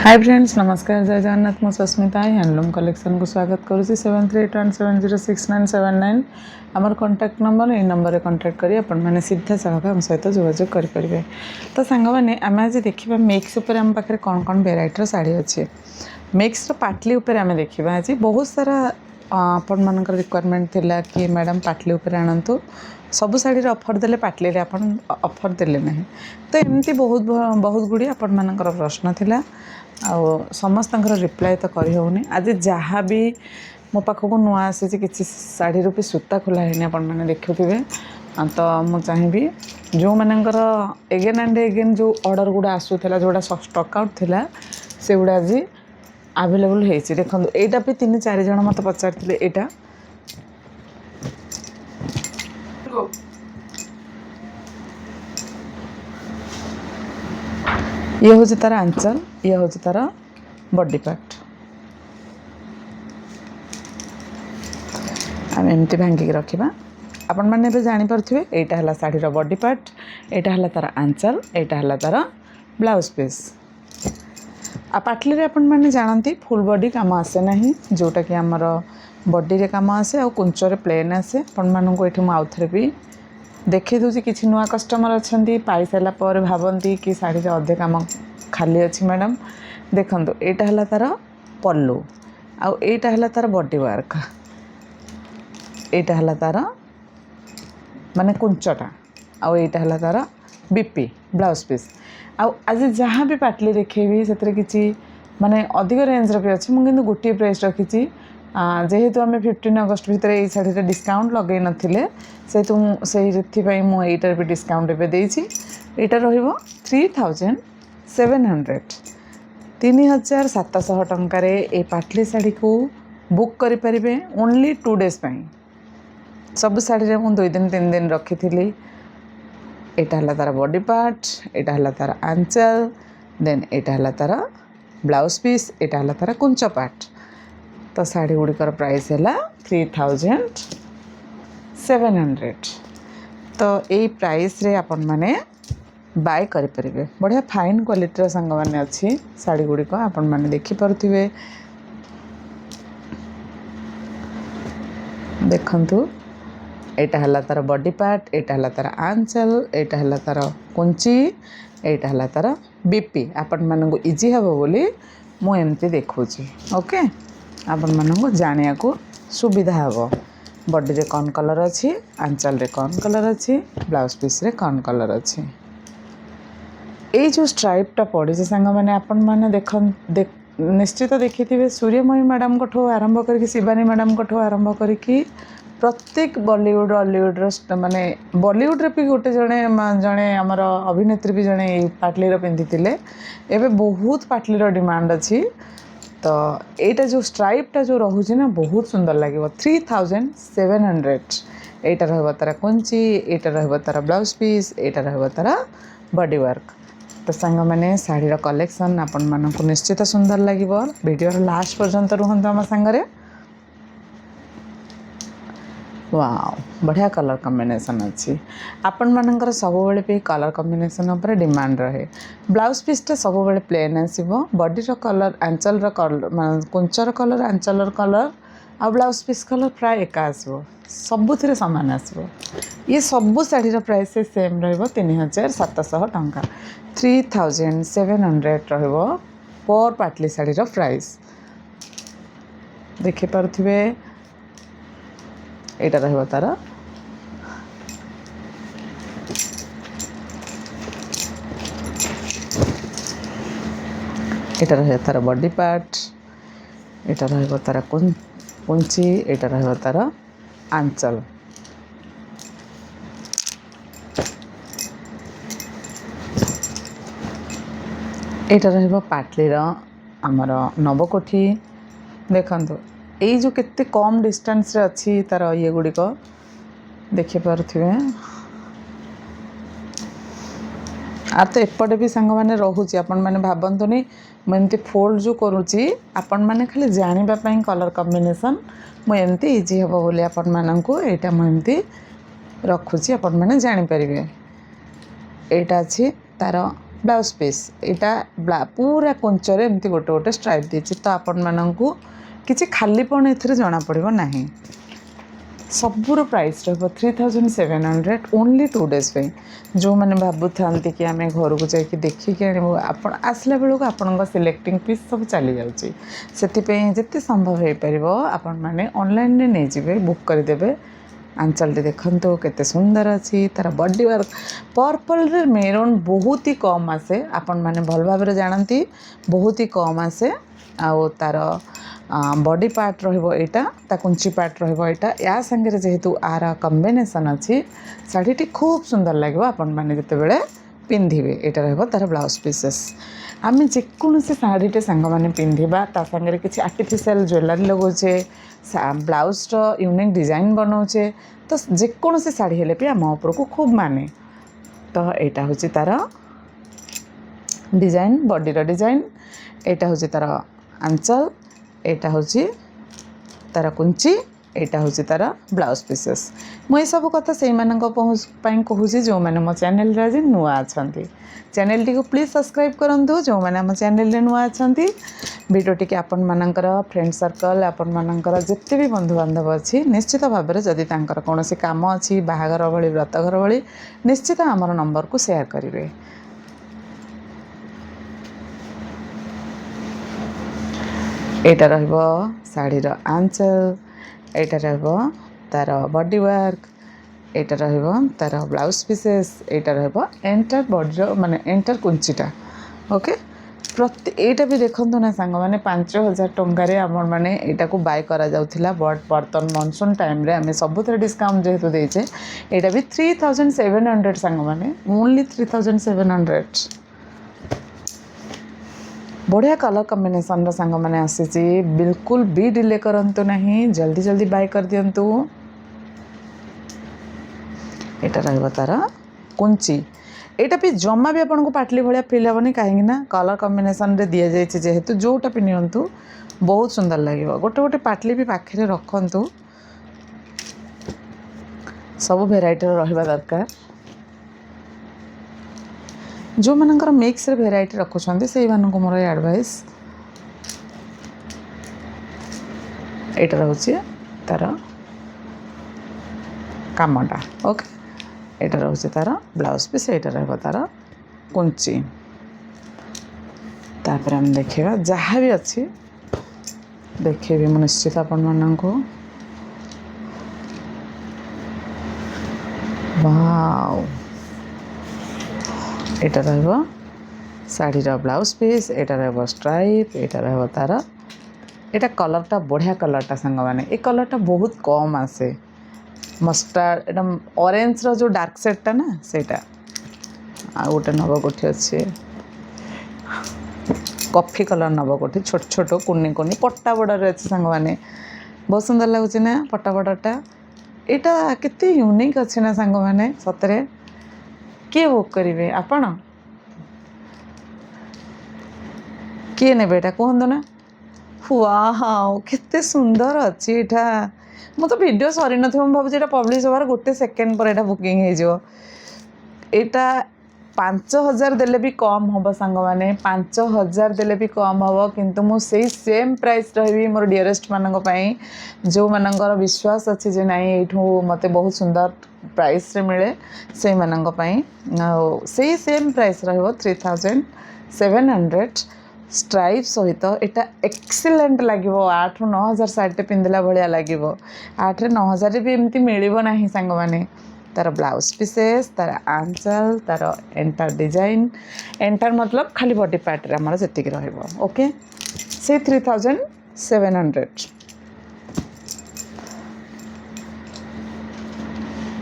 Hi friends नमस्कार जय जगन्नाथ मु सस्मिता हैंडलूम कलेक्शन को स्वागत करुँची 7381706979 आमर कॉन्टैक्ट नंबर ये नंबर कॉन्टैक्ट करी अपन मैंने सीधा सड़क आम सहित जोगाजोग करेंगे। तो सांग मैंने आम आज देखा मिक्स उपर आम पाखे कौन कौन भेराइटर शाढ़ी अच्छे मिक्स पाटली उपर आम देखा आज बहुत सारा आपण मान रिक्वायरमेंट थिला कि मैडम पाटली उपर आणतु सबु शाढ़ी अफर देले पाटली आपन अफर देले ना तो एमती बहुत बहुत गुड़ी आपण मानकर प्रश्न थिला आ समस्त रिप्लाय तो करी होनी आज जहाँ भी मो पाखक नुआ आसी कि शाढ़ी भी सूता खोला है आपण मैंने देखुवे तो मुझे चाहिए जो मानकर एगेन एंड एगेन जो ऑर्डर गुड़ा आसूला जोड़ा स्टॉक आउट थिला से गुड़ा आज अवेलेबल होती देखो यहाँ भी 3-4 जन मत पचारे यहाँ ये हूँ तार आंचल ये हूँ तार बॉडी पार्ट आम एमती भांगिक रखा आपण मैंने जानीपे यहाँ है शाढ़ीर बॉडी पार्ट यहाँ है तार आंचल यहाँ है तार ब्लाउज पीस आ पाटली आपण मैंने जानती फुल बॉडी काम आसे ना जोटा कि आमर बॉडी रे काम आसे आ कुंचरे प्लेन आसे आपण मानक ये आउ थे भी देखी दूसरी किसी नुआ कस्टमर अच्छा पाई सारा पर भावती कि शाढ़ी अधे काम खाली अच्छी मैडम देखो यहाँ है तार पल्लू आईटा है तार बॉडी वर्क यहाँ है तार माने कुंचटा आईटा है तार बीपी ब्लाउज पीस आज जहाँ भी पाटली देखेबी से किसी माने अधिक रेंज भी अच्छे मुझे गोटे प्राइस रखी जेहेतु आम 15 अगस्ट भितर ये शाढ़ी डिस्काउंट लगे नथिले से मुझे भी डिस्काउंट एवं देती यहाँ रही 3700 टंकार ये पाटली शाढ़ी को बुक करें ओनली 2 डेज सब शाढ़ी मुझे 2 दिन 3 दिन रखी थी। यहाँ है तार बॉडी पार्ट यहाँ है तार आंचल देन यहाँ है तार ब्लाउज पीस यहाँ है तार कुंच पार्ट तो शाढ़ी गुड़िकर प्राइस है 3700 तो यही प्राइस रे आपण मैंने बाय करें बढ़िया फाइन क्वालिटी सांग मैंने अच्छी शाढ़ी गुड़िक आपण मैंने देखिपे देखंतु यहाँ है तार बॉडी पार्ट यहाँ है तार आंचल यहाँ है तार कुंची यहाँ है तार बीपी आपण मानक इजी हे बोली मुझे देखुची ओके आपण मानक जानिया को सुविधा हे बॉडी रे कौन कलर अच्छी आंचल रे कौन कलर अच्छी ब्लाउज पीस रे कौन कलर अच्छी ये जो स्ट्राइपटा पड़ी सांग मैंने आपण मैंने निश्चित देखी सूर्यमयी मैडम को आरंभ कर शिवानी मैडम को आरंभ करी प्रत्येक बॉलीवुड हॉलीवुड माने बॉलीवुड रे भी गोटे जड़े जड़े आमर अभिनेत्री भी जड़े पाटलीर पिंधि एवं बहुत पाटलीर डिमांड अच्छी तो यहाँ जो स्ट्राइपटा जो रोचे ना बहुत सुंदर लगे 3700 यहाँ रहा तार कुंची यहाँ रहा तार ब्लाउज पीस यहाँ रहा तार बॉडी वर्क तो सांग मैंने शाढ़ीर कलेक्शन आपण मानक निश्चित सुंदर लगे वीडियो लास्ट पर्यंत रुहतु आम सांगरे वाव बढ़िया कलर कॉम्बिनेशन अच्छी आपण मानकर सब भी कलर कॉम्बिनेशन उपर डिमांड रहे ब्लाउज पीसटा सब प्लेन आसो बॉडीर कलर आंचल कलर कुंचर कलर आंचल कलर आ ब्लाउज पीस कलर प्राय एका आसो सबुथ सामान आसो ये सबू शाढ़ीर प्राइस सेम रही 3700 टंका 3700 पर पाटली शाढ़ीर प्राइस देखिपे यहाँ रहा तार यहाँ रहा तार बॉडी पार्ट यहाँ रहा तार कुंची यहाँ रहा तार आंचल यहाँ रहा पाटलीर आमर नवकोठी देखंतु यही जो केते कम डिस्टेंस रे अच्छी तार ये गुड़िक देखिपे आर तो एपटे भी सांग मैंने रोचे आपण मैंने भावतुनि मुझे फोल्ड जो करुँची आपण मैंने खाली जानापी कलर कॉम्बिनेशन मुझे इजी हे बोली आपण मानक यहाँ मुझे रखुची आपण मैंने जानीपर यहाँ अच्छी तार ब्लाउज पीस यहाँ पूरा कुंचर एमती गोटे गोटे स्ट्राइप देती तो आपण मानू किसी खालीपण ए जना पड़ो ना सबूर प्राइस रहा 3700 ओनली 2 days पे जो मैंने भावु था कि आम घर को जाकि देखिए आप आसला बेलू आपण सिलेक्टिंग पीस सब चली जाऊँगी से जिते संभव हो पार आपण मैंने ऑनलाइन रे नहीं जावे बुक करदे आंचल देखो केते सुंदर अच्छी तार बॉडी वर्क पर्पल रे मेरून बहुत ही कम आसे आपण मैंने भल भाव जानती बहुत ही कम आसे आउ तार बॉडी पार्ट रहा कुंची पार्ट रहा या संगे जेहेतु आर कॉम्बिनेशन अच्छी शाढ़ी खूब सुंदर लगे आपण मैंने जिते बड़े पिंधे यहाँ रहा तार ब्लाउज पीसेस आम जेकोसी शाढ़ीटे सांग मैंने पिंधा ता सागर किसी आर्टिफिशियल ज्वेलरी लगौचे ब्लाउज यूनिक डिजाइन बनाऊे तो जेकोसी शाढ़ी हेले भी आम उपर को खूब माने तो यहाँ हूँ तार डिजाइन बॉडीर डिजाइन यहाँ हूँ तार आंचल यहाँ हूँ तार कुंची यहाँ हूँ तार ब्लाउज पीसेस मुझे सब कथा से कहूँ जो मैंने मो चैनल आज नुआ अच्छा चैनल टी को प्लीज सब्सक्राइब करूँ जो मैंने आम चैनल नुआ अच्छा भिडियो टी आपण मानकर फ्रेंड सर्कल आपण मानकर जिते भी बंधु बांधव अच्छी निश्चित भाव में जदि कौन काम अच्छी बाहागर भली व्रतघर भली निश्चित आमर नंबर को शेयर करेंगे यहाँ रढ़ीर आंचल यहाँ तार बॉडी वर्क यहाँ तार ब्लाउज पीसेस यहाँ एंटर बॉडी माने एंटर कुंचीटा ओके प्रति यहाँ भी देखु ना सांग मैंने 5000 टंकार आम मैंने यहाँ को बाय करा जाउथिला बट बर्तन मनसून टाइम आम सबुथ डिस्काउंट जेहेतु देचे यहाँ भी 3700 सांग मैंने ओनली 3700 बढ़िया कलर कॉम्बिनेशन सांग मैंने आसी बिल्कुल भी डिले करंतु नहीं जल्दी जल्दी बाय कर दियंतु यहाँ रहा तार कुंची यहाँ भी जमा भी आपको पाटली भाया फिल हेनी कहीं कलर कॉम्बिनेशन रे दि जाए जेहेतु जोटा भी नियंतु बहुत सुंदर लगे गोटे गोटे पाटली भी पाखे रखंतु सब भेराइटी रहा दरकार जो मानकर मिक्स रे भेराइटी रखुंट से मोर एडवाइस यहाँ रोचे तार कामटा ओके यहाँ रोचे तार ब्लाउज पीस यहाँ रहा तार कुंची तापर हम देखा जहाँ भी अच्छी देखेबी मु निश्चित आपण मानक वाओ यहाँ रहा शाढ़ीर ब्लाउज पीस यहाँ रहा स्ट्राइप यहाँ रहा तार यहाँ कलरटा बढ़िया कलरटा सांग मैंने ये कलरटा बहुत कम आसे मस्टार्ड एकदम ऑरेंज जो डार्क सेडटा ना सेटा आ गोटे नवकोठी अच्छे कॉफी कलर नवकोठी छोट छोट कुनी कुनी पट्टा बॉर्डर अच्छे सांग मैंने बहुत सुंदर लगुच ना पट्टा बॉर्डरटा यहाँ केते यूनिक अच्छे ना सांग मैंने सतरे किए बुक करेंगे आपण किए ने बेटा कहतु ना वाओ केते सुंदर अच्छी यहाँ मु तो वीडियो सरी न भावुँ पब्लिश होवार गोटे सेकेंड पर यहाँ बुकिंग हो 5000 देले भी कम हम सांग मैंने 5000 देले भी कम हम किंतु मुझे सेम प्राइस रही मोर डियरेस्ट मानी जो मानकर विश्वास अच्छी जे नाई ये मत बहुत सुंदर प्राइस रे मिले से मानी से सेम प्राइस रहा 3700 स्ट्राइप सहित यहाँ एक्सीलेंट लगे 8 ରୁ 9000 साड़ी पिंधला भाया लगे 8 ରୁ 9000 भी एमती मिल ना सांग मैंने तार ब्लाउज पीसेस तार आंचल तार एंटर डिजाइन एंटर मतलब खाली बॉडी पार्ट रे हमर जतिक रहइबो ओके से 3700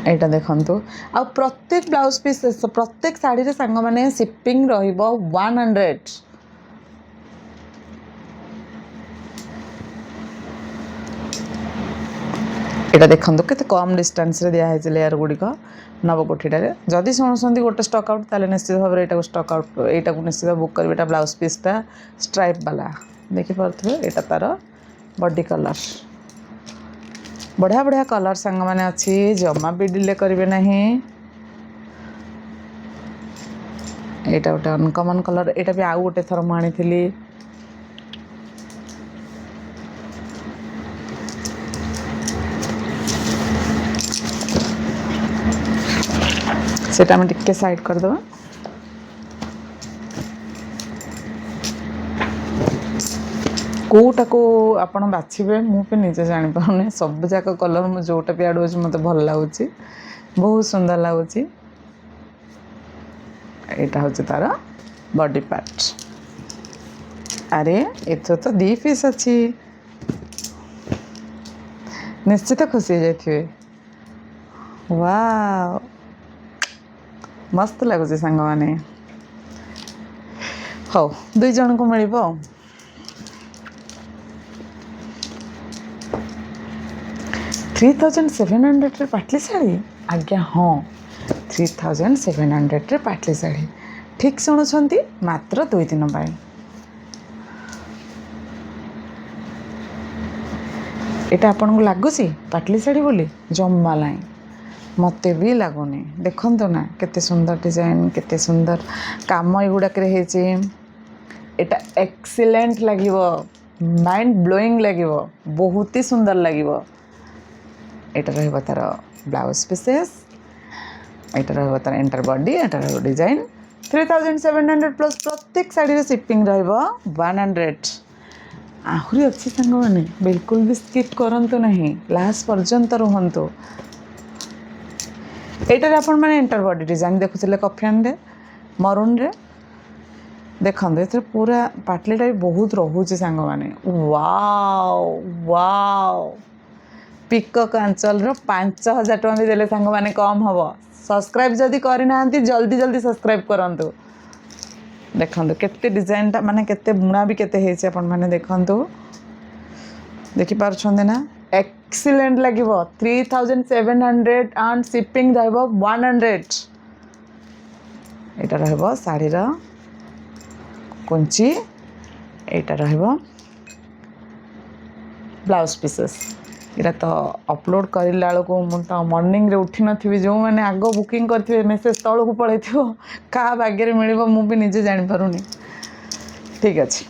यहाँ देखु आ प्रत्येक ब्लाउज पीस प्रत्येक शाढ़ी रे सांग मैंने शिपिंग रहिबो 100 यहाँ देखो केते कम डिस्टेंस रे दिया है लेयर गुड़िक नवकोठीटारे जदि शुणुंट गोटे स्टक आउट ताले निश्चित भाव में स्टक आउट यहाँ निश्चित बुक करेंगे यहाँ ब्लाउज पीसटा स्ट्राइप वाला देखिपे यहाँ तार बॉडी कलर बढ़िया बढ़िया कलर सांग मैंने अच्छी जमा भी डिले करेंगे नहीं एटा गोटे अनकमन कलर एटा भी आउ गोटे थर मु आनी सेटा में टिके साइड कर दो कोटा को आपण बाछिबे मु पे निजे जानि पाउने सब जाक कलर मु जोटा भी आडो मते भल लागुची बहुत सुंदर लागुची एटा होचे तार बॉडी पार्ट अरे एथो तो 2 पीस अच्छी निश्चित खुशी जाइथिबे वाव मस्त लगुच सांग माने हो 2 जन को मिलिबो 3700 रे पाटली साड़ी आज्ञा हाँ 3700 रे पाटली साड़ी ठीक शुणुंट मात्र 2 दिन पाई एटा आपन को लगुची पाटली साड़ी बोली जम्मा लाई मते भी लगुनी देखंतो ना केते सुंदर डिजाइन केते सुंदर काम एगुड़ाक एटा एक्सीलेंट लागिवो माइंड ब्लोइंग लागिवो बहुत ही सुंदर लागिवो एटा रहबो तार ब्लाउज पीसेस एटा रहबो तार एंटर बॉडी एटा रहबो डिजाइन 3700 प्लस प्रत्येक साड़ी रे शिपिंग रहबो 100 आहुरी अच्छी सांग माने बिल्कुल भी स्किप करंतु नहीं लास्ट पर्यंत रुहंतु एटार आपण माने एंटर बॉडी डिजाइन देखुଥିଲେ कफियान रे मरून रे देखंदे एथरे पूरा पाटलीटा भी बहुत रहुचे सांग माने वाओ वाओ पिकक आंचल रो 5000 टका भी देले सांग माने कम हबो सब्सक्राइब जदी करि नांती जल्दी जल्दी सब्सक्राइब करंतु देखंदो केते डिजाइन ता माने केते बुणा भी केते हेचे आपण माने देखंतु देखि पार छंदे ना एक्सीलेंट लागिवो 3700 एंड शिपिंग रहबो 100 एटा रहबो साड़ी रा कुंची एटा रहबो ब्लाउज पीसेस इरा तो अपलोड करला को मुझे मॉर्निंग रे उठी नथि जो मैंने आग बुकिंग करथिबे मेसेज तळ को पळैथिबो का भाग्य रे मिलिबो मु भी निजे जानि पारुनी ठीक अछि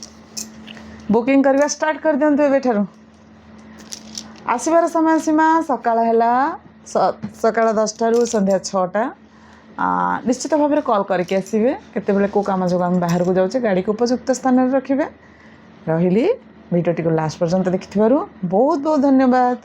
बुकिंग करवा स्टार्ट कर दियंतु एबे ठारू आसीबार समय सीमा सकाळ हैला सकाळ 10टा रु संध्या 6टा निश्चित भाव में कॉल करके आसबे केते बेले को काम जो आम बाहर को जाऊे गाड़ी को उपयुक्त स्थान में रखिए रही भिडियोटी को लास्ट पर्यंत देखिथिबारु बहुत बहुत धन्यवाद।